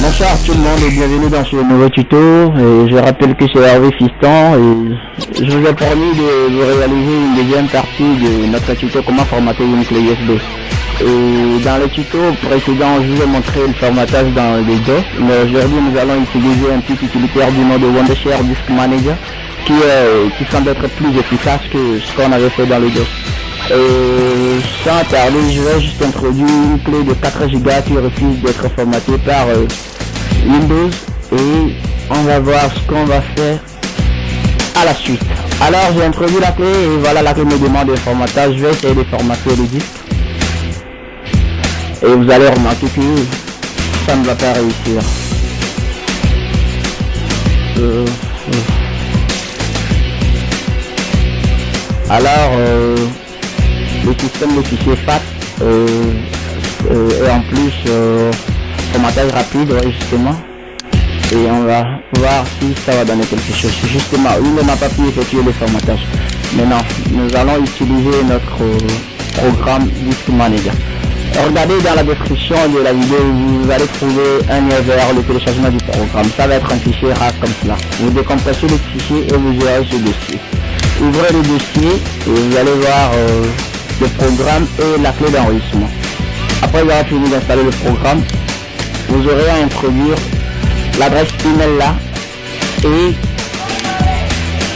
Bonsoir tout le monde et bienvenue dans ce nouveau tuto. Et je rappelle que c'est Hervé Fiston et je vous ai promis de vous réaliser une deuxième partie de notre tuto comment formater une clé USB. Et dans le tuto précédent, je vous ai montré le formatage dans les DOS, mais aujourd'hui nous allons utiliser un petit utilitaire du nom de Wondershare Disk Manager qui semble être plus efficace que ce qu'on avait fait dans le DOS. Sans tarder, je vais juste introduire une clé de 4 Go qui refuse d'être formatée par Windows et on va voir ce qu'on va faire à la suite. Alors j'ai introduit la clé et voilà, la clé me demande de formatage. Je vais essayer de formater le disque et vous allez remarquer que ça ne va pas réussir. Alors le système de fichier FAT et en plus formatage rapide, ouais, justement, et on va voir si ça va donner quelque chose. Justement, il n'a pas pu effectuer le formatage. Maintenant nous allons utiliser notre programme Disk Manager. Regardez dans la description de la vidéo, vous allez trouver un lien vers le téléchargement du programme. Ça va être un fichier RAR comme cela. Vous décompressez le fichier et vous aurez ce dossier. Ouvrez le dossier et vous allez voir le programme et la clé d'enregistrement. Après avoir fini d'installer le programme, vous aurez à introduire l'adresse email là et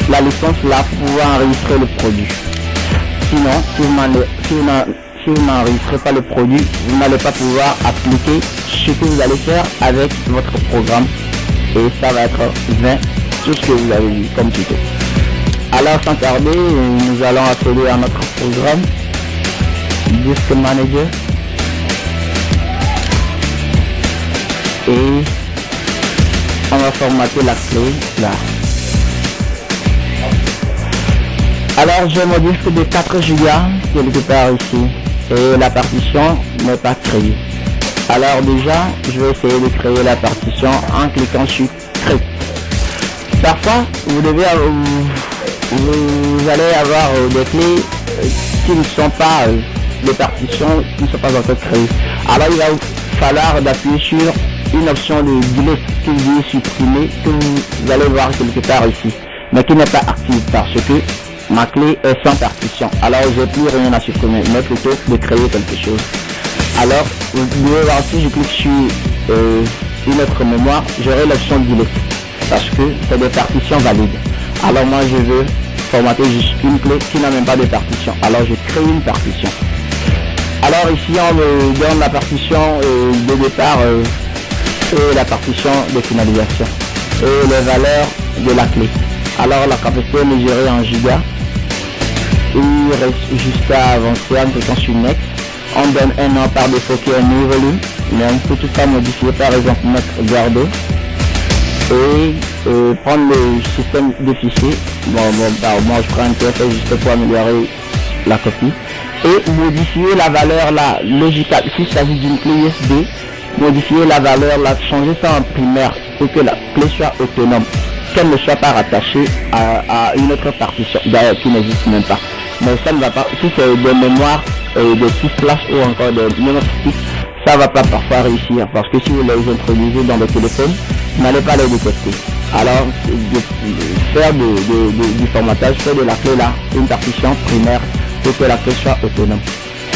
la licence là pour pouvoir enregistrer le produit. Sinon, si vous n'enregistrez pas le produit, vous n'allez pas pouvoir appliquer ce que vous allez faire avec votre programme et ça va être vain tout ce que vous avez vu comme tuto. Alors sans tarder, nous allons accéder à notre programme Disk Manager et on va formater la clé là. Alors j'ai mon disque de 4 Go quelque part ici et la partition n'est pas créée. Alors déjà je vais essayer de créer la partition en cliquant sur Create. Parfois vous allez avoir des clés qui ne sont pas des partitions qui ne sont pas encore créées. Alors il va falloir d'appuyer sur une option de delete qui dit supprimer, que vous allez voir quelque part ici, mais qui n'est pas active parce que ma clé est sans partition. Alors j'ai plus rien à supprimer, mais plutôt de créer quelque chose. Alors vous pouvez voir, si je clique sur une autre mémoire, j'aurai l'option delete parce que c'est des partitions valides. Alors moi je veux formater juste une clé qui n'a même pas de partition. Alors je crée une partition. Alors ici on me donne la partition de départ et la partition de finalisation et les valeurs de la clé. Alors la capacité est mesurée en giga. Il reste juste à avancer en cliquant sur Next. On donne un nom par défaut qui est new volume, mais on peut tout ça modifier, par exemple mettre Gardo et prendre le système de fichiers. Moi je prends un TFS juste pour améliorer la copie et modifier la valeur là logical. S'il s'agit d'une clé USB, modifier la valeur là, changer ça en primaire pour que la clé soit autonome, qu'elle ne soit pas rattachée à une autre partition d'ailleurs qui n'existe même pas. Mais ça ne va pas, si c'est des mémoires des 6 places ou encore des mémoires sticks, ça va pas parfois réussir parce que si vous les introduisez dans le téléphone, vous n'allez pas les détecter. Alors faire du formatage, faire de la clé là une partition primaire pour que la clé soit autonome.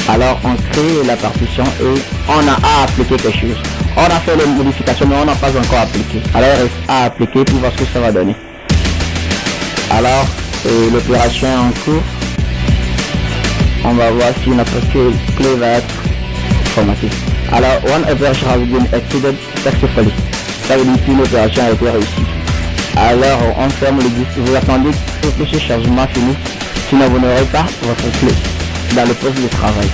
Alors on crée la partition et on a à appliquer quelque chose. On a fait les modifications mais on n'a pas encore appliqué. Alors il reste à appliquer pour voir ce que ça va donner. Alors l'opération est en cours. On va voir si notre clé va être formatée. Alors one operation has been exceeded successfully. Ça veut dire qu'une opération a été réussie. Alors on ferme le disque. Vous attendez que ce chargement finisse, sinon vous n'aurez pas votre clé dans le poste de travail.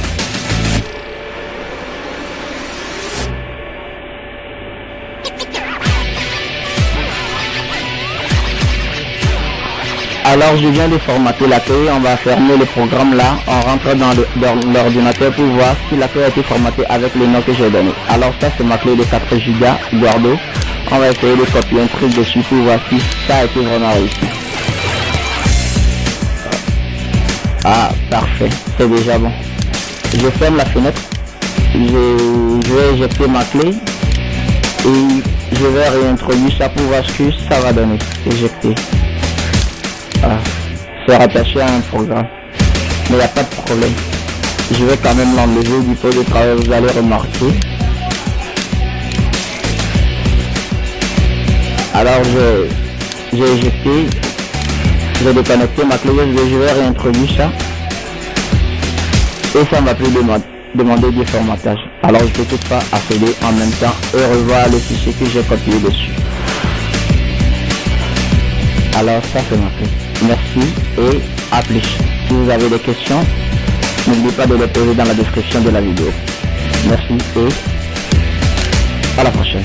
Alors je viens de formater la clé, on va fermer le programme là, on rentre dans l'ordinateur pour voir si la clé a été formatée avec le nom que j'ai donné. Alors ça c'est ma clé de 4 Go Gardo. On va essayer de copier un truc dessus pour voir si ça a été vraiment réussi. Ah parfait, c'est déjà bon. Je ferme la fenêtre, je vais éjecter ma clé Et je vais réintroduire ça pour voir ce que ça va donner. Éjecter. Voilà. C'est rattaché à un programme. Mais il n'y a pas de problème. Je vais quand même l'enlever du pot de travail, vous allez remarquer. Alors j'ai éjecté, j'ai déconnecté ma clé USB, je vais réintroduire ça. Et ça ne va plus demander du formatage. Alors je peux toutefois accéder en même temps et revoir le fichier que j'ai copié dessus. Alors ça c'est ma clé. Merci et à plus. Si vous avez des questions, n'oubliez pas de les poser dans la description de la vidéo. Merci et à la prochaine.